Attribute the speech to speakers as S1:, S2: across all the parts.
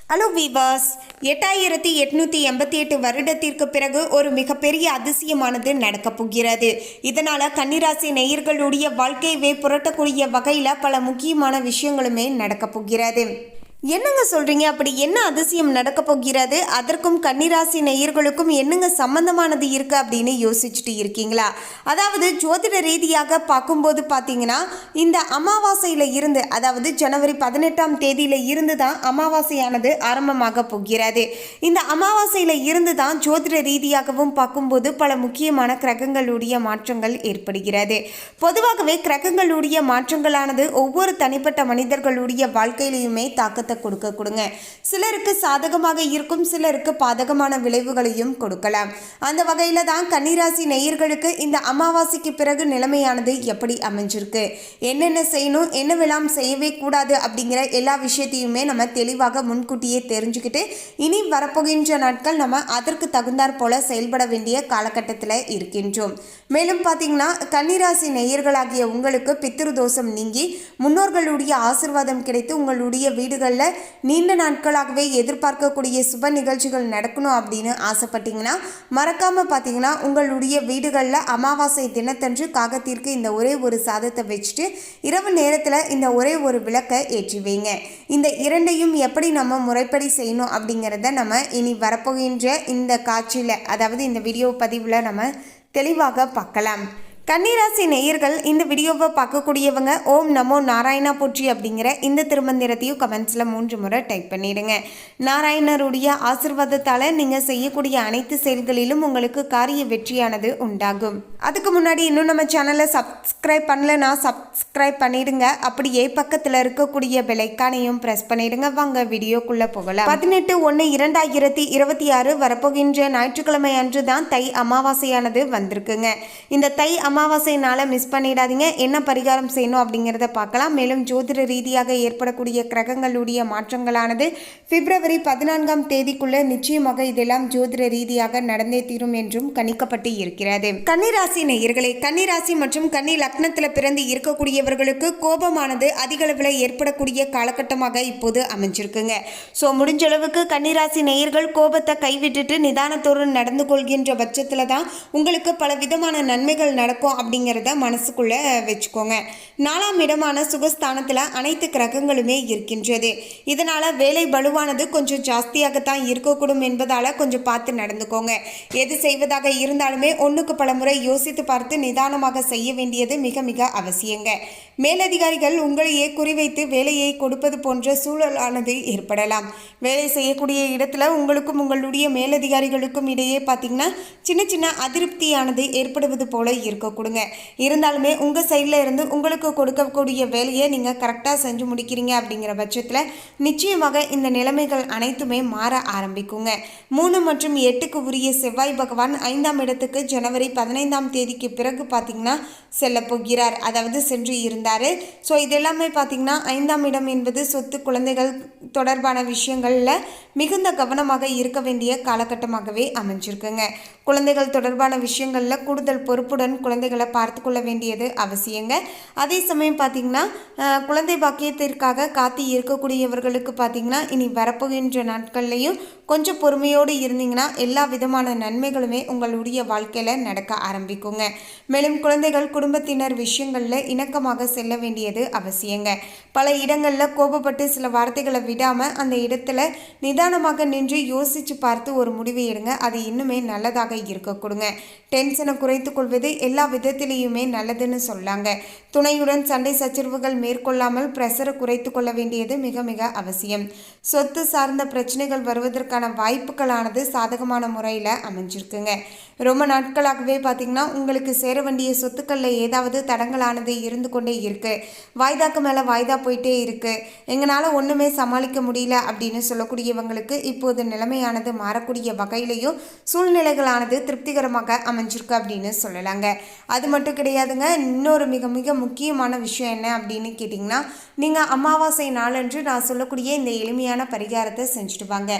S1: Hello viewers, 8888 வருடத்திற்கு பிறகு ஒரு மிகப்பெரிய அதிசயமானது நடக்கப் போகிறது. இதனால் கன்னிராசி நேயர்களுடைய வாழ்க்கையவே புரட்டக்கூடிய வகையில் பல முக்கியமான விஷயங்களுமே நடக்கப் போகிறது. என்னங்க சொல்கிறீங்க? அப்படி என்ன அதிசயம் நடக்க போகிறது? அதற்கும் கன்னிராசி நேயர்களுக்கும் என்னங்க சம்பந்தமானது இருக்குது அப்படின்னு யோசிச்சுட்டு இருக்கீங்களா? அதாவது ஜோதிட ரீதியாக பார்க்கும்போது பார்த்தீங்கன்னா, இந்த அமாவாசையில் இருந்து, அதாவது ஜனவரி 18ஆம் தேதியில் இருந்து தான் அமாவாசையானது ஆரம்பமாக போகிறது. இந்த அமாவாசையில் இருந்து தான் ஜோதிட ரீதியாகவும் பார்க்கும்போது பல முக்கியமான கிரகங்களுடைய மாற்றங்கள் ஏற்படுகிறது. பொதுவாகவே கிரகங்களுடைய மாற்றங்களானது ஒவ்வொரு தனிப்பட்ட மனிதர்களுடைய வாழ்க்கையிலையுமே தாக்கத்தை கொடுங்க. சிலருக்கு சாதகமாக இருக்கும், சிலருக்கு பாதகமான விளைவுகளையும் கொடுக்கலாம். அந்த வகையில தான் கன்னிராசி நேயர்களுக்கு இந்த அமாவாசைக்கு பிறகு நிலைமையானது எப்படி அமைஞ்சிருக்கு, என்னென்ன செய்யணும், என்னவெல்லாம் செய்யவே கூடாது அப்படிங்கிற எல்லா விஷயத்தையுமே நம்ம தெளிவாக முன்கூட்டியே தெரிஞ்சுக்கிட்டு இனி வரப்போகின்ற நாட்கள் நம்ம அதற்கு தகுந்தாற் போல செயல்பட வேண்டிய காலகட்டத்தில் இருக்கின்றோம். மேலும் பார்த்தீங்கன்னா, கன்னிராசி நேயர்களாகிய உங்களுக்கு பித்ரு தோஷம் நீங்கி முன்னோர்களுடைய ஆசிர்வாதம் கிடைத்து உங்களுடைய வீடுகளில் நீண்ட நாட்களாகவே எதிர்பார்க்கக்கூடிய சுப நிகழ்ச்சிகள் நடக்கணும் அப்படின்னு ஆசைப்பட்டீங்கன்னா, மறக்காமல் பார்த்தீங்கன்னா உங்களுடைய வீடுகளில் அமாவாசை தினத்தன்று காகத்திற்கு இந்த ஒரே ஒரு சாதத்தை வச்சுட்டு இரவு நேரத்தில் இந்த ஒரே ஒரு விளக்கை ஏற்றி வைங்க. இந்த இரண்டையும் எப்படி நம்ம முறைப்படி செய்யணும் அப்படிங்கிறத நம்ம இனி வரப்போகின்ற இந்த காட்சியில், அதாவது இந்த வீடியோ பதிவில் நம்ம தெளிவாக பார்க்கலாம். கன்னிராசி நேயர்கள் இந்த வீடியோவை பார்க்கக்கூடியவங்க ஓம் நமோ நாராயணா போற்றி அப்படிங்கிற இந்த திருமந்திரத்தையும் கமெண்ட்ஸில் 3 முறை டைப் பண்ணிடுங்க. நாராயணருடைய ஆசிர்வாதத்தால் நீங்கள் செய்யக்கூடிய அனைத்து செயல்களிலும் உங்களுக்கு காரிய வெற்றியானது உண்டாகும். அதுக்கு முன்னாடி இன்னும் நம்ம சேனலை சப்ஸ்கிரைப் பண்ணலன்னா சப்ஸ்கிரைப் பண்ணிடுங்க. அப்படியே பக்கத்தில் இருக்கக்கூடிய பெல்லைக்கானையும் ப்ரெஸ் பண்ணிடுங்க. வாங்க வீடியோக்குள்ளே போகலாம். 18/1/2026 வரப்போகின்ற ஞாயிற்றுக்கிழமை அன்று தான் தை அமாவாசையானது வந்திருக்குங்க. இந்த தை அமாவாசைனால மிஸ் பண்ணிடாதீங்க. என்ன பரிகாரம் செய்யணும் அப்படிங்கிறத பார்க்கலாம். மேலும் ஜோதிட ரீதியாக ஏற்படக்கூடிய கிரகங்களுடைய மாற்றங்களானது பிப்ரவரி 14ஆம் தேதிக்குள்ள நிச்சயமாக இதெல்லாம் ஜோதிட ரீதியாக நடந்தே தீரும் என்றும் கணிக்கப்பட்டு இருக்கிறது. கன்னிராசி நேயர்களே, கன்னிராசி மற்றும் கன்னி லக்னத்தில் பிறந்து இருக்கக்கூடியவர்களுக்கு கோபமானது அதிக அளவில் ஏற்படக்கூடிய காலகட்டமாக இப்போது அமைஞ்சிருக்குங்க. ஸோ முடிஞ்ச அளவுக்கு கன்னிராசி நேயர்கள் கோபத்தை கைவிட்டுட்டு நிதானத்தோடு நடந்து கொள்கின்ற பட்சத்தில் தான் உங்களுக்கு பல விதமான நன்மைகள் நடக்கும் அப்படிங்கிறத மனசுக்குள்ள வச்சுக்கோங்க. 4ஆம் இடமான சுகஸ்தானத்தில் அனைத்து கிரகங்களுமே இருக்கின்றது. இதனால வேலை பலுவானது கொஞ்சம் ஜாஸ்தியாகத்தான் இருக்கக்கூடும் என்பதால கொஞ்சம் பார்த்து நடந்துக்கோங்க. எது செய்வதாக இருந்தாலுமே ஒன்றுக்கு பல முறை யோசித்து பார்த்து நிதானமாக செய்ய வேண்டியது மிக மிக அவசியங்க. மேலதிகாரிகள் உங்களையே குறிவைத்து வேலையை கொடுப்பது போன்ற சூழலானது ஏற்படலாம். வேலை செய்யக்கூடிய இடத்துல உங்களுக்கும் உங்களுடைய மேலதிகாரிகளுக்கும் இடையே பார்த்தீங்கன்னா சின்ன சின்ன அதிருப்தியானது ஏற்படுவது போல இருக்க கொடுங்க. இருந்தாலுமே உங்கள் சைடில் இருந்து உங்களுக்கு கொடுக்கக்கூடிய வேலையை நீங்கள் கரெக்டாக செஞ்சு முடிக்கிறீங்க அப்படிங்கிற பட்சத்தில் நிச்சயமாக இந்த நிலைமைகள் அனைத்துமே மாற ஆரம்பிக்குங்க. 3 மற்றும் 8க்கு உரிய செவ்வாய் பகவான் 5ஆம் இடத்துக்கு ஜனவரி 15ஆம் தேதிக்கு பிறகு பார்த்தீங்கன்னா செல்ல போகிறார், அதாவது சென்று இருந்தார். ஸோ இதெல்லாமே பார்த்தீங்கன்னா 5ஆம் இடம் என்பது சொத்து, குழந்தைகள் தொடர்பான விஷயங்களில் மிகுந்த கவனமாக இருக்க வேண்டிய காலகட்டமாகவே அமைஞ்சிருக்குங்க. குழந்தைகள் தொடர்பான விஷயங்களில் கூடுதல் பொறுப்புடன் குழந்தைகளை பார்த்து கொள்ள வேண்டியது அவசியங்க. அதே சமயம் பார்த்தீங்கன்னா குழந்தை பாக்கியத்திற்காக காத்து இருக்கக்கூடியவர்களுக்கு பார்த்தீங்கன்னா இனி வரப்போகின்ற நாட்கள்லையும் கொஞ்சம் பொறுமையோடு இருந்தீங்கன்னா எல்லா விதமான நன்மைகளுமே உங்களுடைய வாழ்க்கையில் நடக்க ஆரம்பிக்குங்க. மேலும் குழந்தைகள் குடும்பத்தினர் விஷயங்களில் இணக்கமாக செல்ல வேண்டியது அவசியங்க. பல இடங்களில் கோபப்பட்டு சில வார்த்தைகளை விடாமல் அந்த இடத்துல நிதானமாக நின்று யோசித்து பார்த்து ஒரு முடிவை எடுங்க. அது இன்னுமே நல்லதாக இருக்க கொடுங்க. டென்ஷனை குறைத்து கொள்வது எல்லா விதத்திலையுமே நல்லதுன்னு சொல்லாங்க. துணையுடன் சண்டை சச்சரவுகள் மேற்கொள்ளாமல் பிரஷரை குறைத்து கொள்ள வேண்டியது மிக மிக அவசியம். சொத்து சார்ந்த பிரச்சனைகள் வருவதற்கான வாய்ப்புகளானது சாதகமான முறையில் அமைஞ்சிருக்குங்க. ரொம்ப நாட்களாகவே பார்த்தீங்கன்னா உங்களுக்கு சேர வேண்டிய சொத்துக்களில் ஏதாவது தடங்களானது இருந்து கொண்டே இருக்கு. வாய்தாக்கு மேலே வாய்தா போயிட்டே இருக்கு, எங்களால் ஒன்றுமே சமாளிக்க முடியல அப்படின்னு சொல்லக்கூடியவங்களுக்கு இப்போது நிலைமையானது மாறக்கூடிய வகையிலையும் சூழ்நிலைகளானது திருப்திகரமாக அமைஞ்சிருக்கு அப்படின்னு சொல்லலாங்க. அது மட்டும் கிடையாதுங்க. இன்னொரு மிக மிக முக்கியமான விஷயம் என்ன அப்படின்னு கேட்டிங்கன்னா, நீங்கள் அமாவாசை நாளன்று நான் சொல்லக்கூடிய இந்த எளிமையான பரிகாரத்தை செஞ்சுட்டு வாங்க.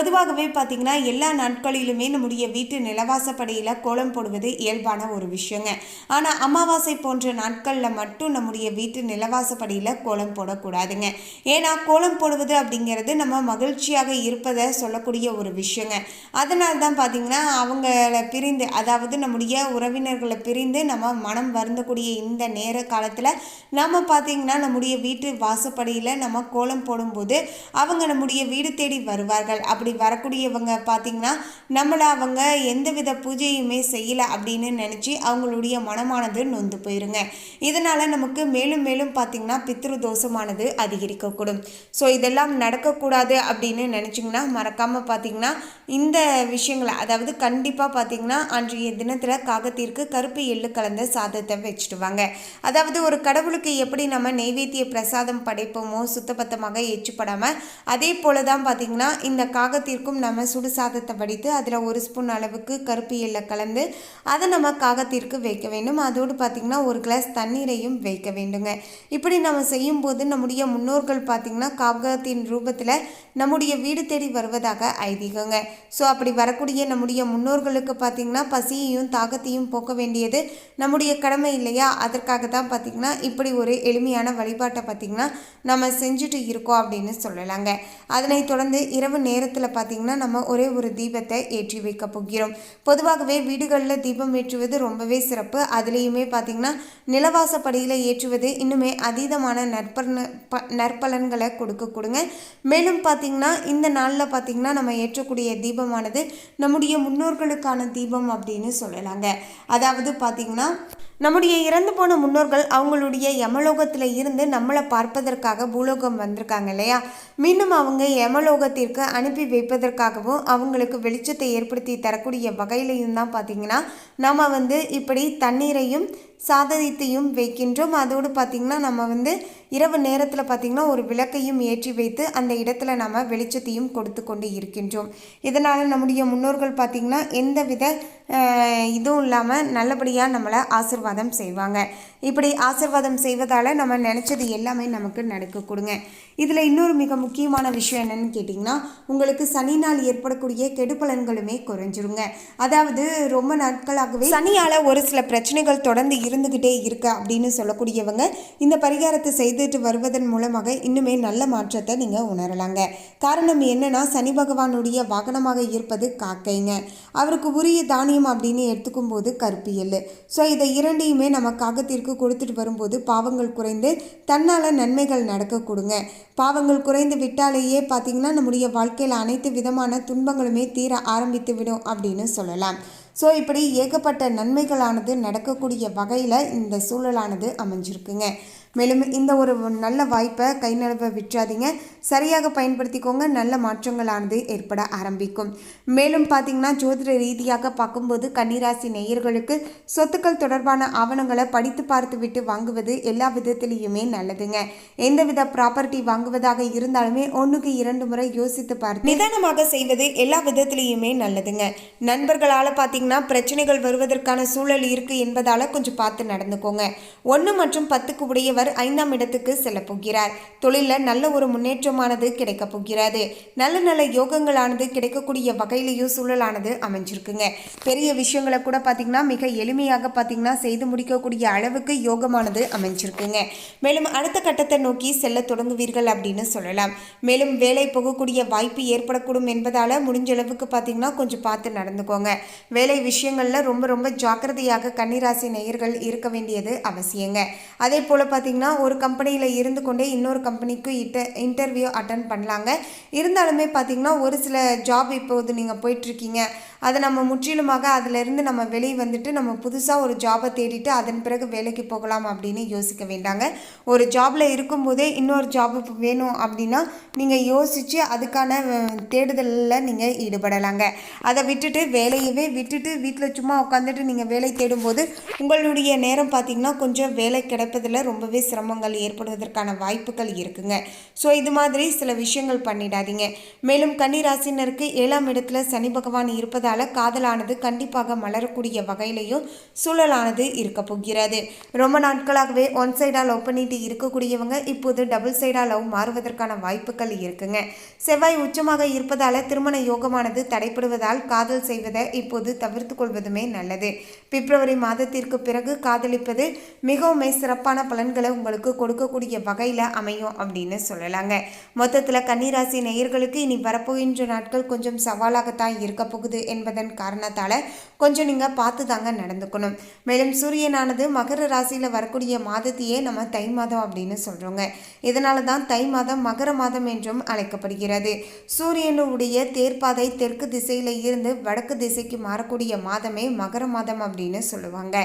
S1: பொதுவாகவே பார்த்திங்கன்னா எல்லா நாட்களிலுமே நம்முடைய வீட்டு நிலவாசப்படியில் கோலம் போடுவது இயல்பான ஒரு விஷயங்க. ஆனால் அமாவாசை போன்ற நாட்களில் மட்டும் நம்முடைய வீட்டு நிலவாசப்படியில் கோலம் போடக்கூடாதுங்க. ஏன்னா கோலம் போடுவது அப்படிங்கிறது நம்ம மகிழ்ச்சியாக இருப்பதை சொல்லக்கூடிய ஒரு விஷயங்க. அதனால தான் பார்த்திங்கன்னா அவங்கள பிரிந்து, அதாவது நம்முடைய உறவினர்களை பிரிந்து நம்ம மனம் வருந்தக்கூடிய இந்த நேர காலத்தில் நம்ம பார்த்திங்கன்னா நம்முடைய வீட்டு வாசப்படியில் நம்ம கோலம் போடும்போது அவங்க நம்முடைய வீடு தேடி வருவார்கள். அப்படி வரக்கூடியவங்க பார்த்திங்கன்னா நம்மளை அவங்க எந்தவித பூஜையுமே செய்யலை அப்படின்னு நினச்சி அவங்களுடைய மனமானது நொந்து போயிருங்க. இதனால் நமக்கு மேலும் மேலும் பார்த்திங்கன்னா பித்ரு தோஷமானது அதிகரிக்கக்கூடும். ஸோ இதெல்லாம் நடக்கக்கூடாது அப்படின்னு நினச்சிங்கன்னா மறக்காமல் பார்த்திங்கன்னா இந்த விஷயங்களை, அதாவது கண்டிப்பாக பார்த்திங்கன்னா அன்றைய தினத்தில் காகத்திற்கு கருப்பு எள்ளு கலந்த சாதத்தை வச்சுட்டு வாங்க. அதாவது ஒரு கடவுளுக்கு எப்படி நம்ம நெய்வேத்திய பிரசாதம் படைப்போமோ சுத்தபத்தமாக எச்சுப்படாமல், அதே போல தான் பார்த்திங்கன்னா இந்த காகத்திற்கும் நம்ம சுடு சாதத்தை வடித்து அதில் 1 ஸ்பூன் அளவுக்கு கருப்பு எள்ளை கலந்து அதை நம்ம காகத்திற்கு வைக்க வேண்டும். அதோடு பார்த்திங்கன்னா 1 கிளாஸ் தண்ணீரையும் வைக்க வேண்டுங்க. இப்படி நம்ம செய்யும்போது நம்முடைய முன்னோர்கள் பார்த்திங்கன்னா காகத்தின் ரூபத்தில் நம்முடைய வீடு தேடி வருவதாக ஐதீகங்க. ஸோ அப்படி வரக்கூடிய நம்முடைய முன்னோர்களுக்கு பார்த்திங்கன்னா பசியையும் தாகத்தையும் போக்க வேண்டியது நம்முடைய கடமை இல்லையா? அதற்காக தான் பார்த்திங்கன்னா இப்படி ஒரு எளிமையான வழிபாட்டை பார்த்திங்கன்னா நம்ம செஞ்சுட்டு இருக்கோம் அப்படின்னு சொல்லலாங்க. அதனைத் தொடர்ந்து இரவு நேரத்தில் பார்த்திங்கன்னா நம்ம ஒரே ஒரு தீபத்தை ஏற்றி வைக்க போகிறோம். பொதுவாகவே வீடுகளில் தீபம் ஏற்றுவது ரொம்பவே சிறப்பு. அதுலேயுமே பார்த்திங்கன்னா நிலவாசப்படியில் ஏற்றுவது இன்னுமே அதீதமான நற்பலன்களை கொடுங்க. மேலும் பார்த்திங்கன்னா இந்த நாளில் பார்த்திங்கன்னா நம்ம ஏற்றக்கூடிய தீபமானது நம்முடைய முன்னோர்களுக்கான தீபம் அப்படின்னு சொல்லலாங்க. அதாவது பார்த்திங்கன்னா நம்முடைய இறந்து போன முன்னோர்கள் அவங்களுடைய யமலோகத்தில் இருந்து நம்மளை பார்ப்பதற்காக பூலோகம் வந்திருக்காங்க இல்லையா? மீண்டும் அவங்க யமலோகத்திற்கு அனுப்பி வைப்பதற்காகவும் அவங்களுக்கு வெளிச்சத்தை ஏற்படுத்தி தரக்கூடிய வகையிலையும் தான் பார்த்திங்கன்னா நம்ம இப்படி தண்ணீரையும் சாதத்தையும் வைக்கின்றோம். அதோடு பார்த்திங்கன்னா நம்ம இரவு நேரத்தில் பார்த்திங்கன்னா ஒரு விளக்கையும் ஏற்றி வைத்து அந்த இடத்துல நம்ம வெளிச்சத்தையும் கொடுத்து கொண்டு இருக்கின்றோம். இதனால் நம்முடைய முன்னோர்கள் பார்த்திங்கன்னா எந்தவித இதுவும் இல்லாமல் நல்லபடியாக நம்மளை ஆசீர்வாதம் செய்வாங்க. இப்படி ஆசீர்வாதம் செய்வதால் நம்ம நினச்சது எல்லாமே நமக்கு நடக்க கொடுங்க. இதில் இன்னொரு மிக முக்கியமான விஷயம் என்னென்னு கேட்டிங்கன்னா, உங்களுக்கு சனினால் ஏற்படக்கூடிய கெடுபலன்களுமே குறைஞ்சிருங்க. அதாவது ரொம்ப நாட்களாகவே சனியால் ஒரு சில பிரச்சனைகள் தொடர்ந்து இருந்துக்கிட்டே இருக்கு அப்படின்னு சொல்லக்கூடியவங்க இந்த பரிகாரத்தை செய்துட்டு வருவதன் மூலமாக இன்னுமே நல்ல மாற்றத்தை நீங்கள் உணரலாங்க. காரணம் என்னன்னா, சனி பகவானுடைய வாகனமாக இருப்பது காக்கைங்க. அவருக்கு உரிய தானியம் அப்படின்னு எடுத்துக்கும் போது கருப்பு எள்ளு. ஸோ இதை இரண்டையுமே நம்ம காகத்திற்கு கொடுத்துட்டு வரும்போது பாவங்கள் குறைந்து தன்னால் நன்மைகள் நடக்க கொடுங்க. பாவங்கள் குறைந்து விட்டாலேயே பார்த்திங்கன்னா நம்முடைய வாழ்க்கையில் அனைத்து விதமான துன்பங்களுமே தீர ஆரம்பித்து விடும் அப்படின்னு சொல்லலாம். ஸோ இப்படி ஏகப்பட்ட நன்மைகளானது நடக்கக்கூடிய வகையில் இந்த சூழலானது அமைஞ்சிருக்குங்க. மேலும் இந்த ஒரு நல்ல வாய்ப்பை கை நழுவ விட்டுறாதீங்க. சரியாக பயன்படுத்திக்கோங்க. நல்ல மாற்றங்களானது ஏற்பட ஆரம்பிக்கும். மேலும் பார்த்திங்கன்னா ஜோதிட ரீதியாக பார்க்கும்போது கன்னிராசி நேயர்களுக்கு சொத்துக்கள் தொடர்பான ஆவணங்களை படித்து பார்த்து விட்டு வாங்குவது எல்லா விதத்திலையுமே நல்லதுங்க. எந்தவித ப்ராப்பர்ட்டி வாங்குவதாக இருந்தாலுமே 1க்கு 2 முறை யோசித்து பார்த்து நிதானமாக செய்வது எல்லா விதத்திலையுமே நல்லதுங்க. நண்பர்களால் பார்த்திங்கன்னா பிரச்சனைகள் வருவதற்கான சூழல் இருக்குது என்பதால் கொஞ்சம் பார்த்து நடந்துக்கோங்க. 1 மற்றும் 10க்கு உடையவர் 5ஆம் இடத்துக்கு செல்ல போகிறார். தொழிலில் நல்ல ஒரு முன்னேற்றமானது கிடைக்க போகிறது. நல்ல நல்ல யோகங்களானது கிடைக்கக்கூடிய வகையிலேயும் சூழலானது அமைஞ்சிருக்குங்க. பெரிய விஷயங்களை கூட பார்த்திங்கன்னா மிக எளிமையாக பார்த்திங்கன்னா செய்து முடிக்கக்கூடிய அளவுக்கு யோகமானது அமைஞ்சிருக்குங்க. மேலும் அடுத்த கட்டத்தை நோக்கி செல்ல தொடங்குவீர்கள் அப்படின்னு சொல்லலாம். மேலும் வேலை போகக்கூடிய வாய்ப்பு ஏற்படக்கூடும் என்பதால் முடிஞ்ச அளவுக்கு பார்த்திங்கன்னா கொஞ்சம் பார்த்து நடந்துக்கோங்க. வேலை விஷயங்களில் ரொம்ப ரொம்ப ஜாக்கிரதையாக கன்னிராசி நேயர்கள் இருக்க வேண்டியது அவசியங்க. அதே போல் பார்த்திங்கன்னா ஒரு கம்பெனியில் இருந்து கொண்டே இன்னொரு கம்பெனிக்கு இன்டர்வியூ அட்டன் பண்ணலாங்க. இருந்தாலுமே பார்த்திங்கன்னா ஒரு சில ஜாப் இப்போது நீங்கள் போயிட்டுருக்கீங்க, அதை நம்ம முற்றிலுமாக அதிலிருந்து நம்ம வெளியே வந்துட்டு நம்ம புதுசாக ஒரு ஜாபை தேடிட்டு அதன் பிறகு வேலைக்கு போகலாம் அப்படின்னு யோசிக்க வேண்டாங்க. ஒரு ஜாபில் இருக்கும்போதே இன்னொரு ஜாப் வேணும் அப்படின்னா நீங்கள் யோசித்து அதுக்கான தேடுதலில் நீங்கள் ஈடுபடலாங்க. அதை விட்டுட்டு வேலையவே விட்டுட்டு வீட்டில் சும்மா உட்காந்துட்டு நீங்கள் வேலை தேடும்போது உங்களுடைய நேரம் பார்த்திங்கன்னா கொஞ்சம் வேலை கிடைப்பதில் ரொம்பவே சிரமங்கள் ஏற்படுவதற்கான வாய்ப்புகள் இருக்குங்க. ஸோ இது மாதிரி சில விஷயங்கள் பண்ணிடாதீங்க. மேலும் கன்னிராசினருக்கு 7ஆம் இடத்துல சனி பகவான் இருப்பதால் காதலானது கண்டிப்பாக மலரக்கூடிய வகையிலையும் சூழலானது இருக்க போகிறது. ரொம்ப நாட்களாகவே ஒன் சைடாக லவ் பண்ணிட்டு இருக்கக்கூடியவங்க இப்போது டபுள் சைடாக லவ் மாறுவதற்கான வாய்ப்புகள் இருக்குங்க. செவ்வாய் உச்சமாக இருப்பதால் திருமண யோகமானது தடைப்படுவதால் காதல் செய்வதை இப்போது தவிர்த்து கொள்வதுமே நல்லது. பிப்ரவரி மாதத்திற்கு பிறகு காதலிப்பது மிகவும் சிறப்பான பலன்களை உங்களுக்கு கொடுக்கக்கூடிய வகையில் அமையும் அப்படின்னு சொல்லலாங்க. மொத்தத்தில் கன்னிராசி நேயர்களுக்கு இனி வரப்போகின்ற நாட்கள் கொஞ்சம் சவாலாகத்தான் இருக்க போகுது என்பதன் காரணத்தால் கொஞ்சம் நீங்கள் பார்த்து தாங்க நடந்துக்கணும். மேலும் சூரியனானது மகர ராசியில் வரக்கூடிய மாதத்தையே நம்ம தை மாதம் அப்படின்னு சொல்கிறோங்க. இதனால தான் தை மாதம் மகர மாதம் என்றும் அழைக்கப்படுகிறது. சூரியனுடைய தேர்ப்பாதை தெற்கு திசையில் இருந்து வடக்கு திசைக்கு மாறக்கூடிய மாதமே மகர மாதம் அப்படின்னு சொல்லுவாங்க.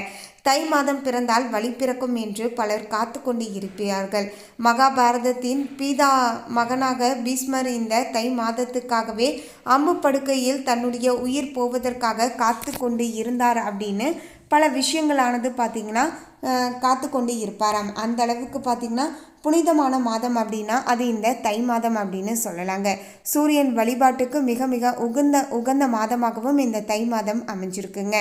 S1: தை மாதம் பிறந்தால் வழி பிறக்கும் என்று பலர் காத்து கொண்டு இருப்பார்கள். மகாபாரதத்தின் பீதா மகனாக பீஷ்மர் இந்த தை மாதத்துக்காகவே அம்பு படுக்கையில் தன்னுடைய உயிர் போவதற்காக காத்து கொண்டு இருந்தார் அப்படின்னு பல விஷயங்களானது பார்த்திங்கன்னா காத்து கொண்டு இருப்பாராம். அந்த அளவுக்கு பார்த்திங்கன்னா புனிதமான மாதம் அப்படின்னா அது இந்த தை மாதம் அப்படின்னு சொல்லலாங்க. சூரியன் வழிபாட்டுக்கு மிக மிக உகந்த மாதமாகவும் இந்த தை மாதம் அமைஞ்சிருக்குங்க.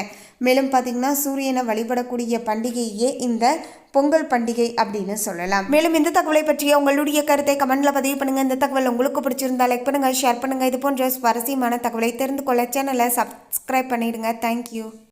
S1: மேலும் பார்த்திங்கன்னா சூரியனை வழிபடக்கூடிய பண்டிகையே இந்த பொங்கல் பண்டிகை அப்படின்னு சொல்லலாம். மேலும் இந்த தகவலை பற்றிய உங்களுடைய கருத்தை கமெண்ட்ல பதிவு பண்ணுங்க. இந்த தகவல் உங்களுக்கு பிடிச்சிருந்தா லைக் பண்ணுங்க, ஷேர் பண்ணுங்க. இது போன்ற சுவாரஸ்யமான தகவலை தெரிந்து கொள்ள சேனலை சப்ஸ்கிரைப் பண்ணிடுங்க. தேங்க்யூ.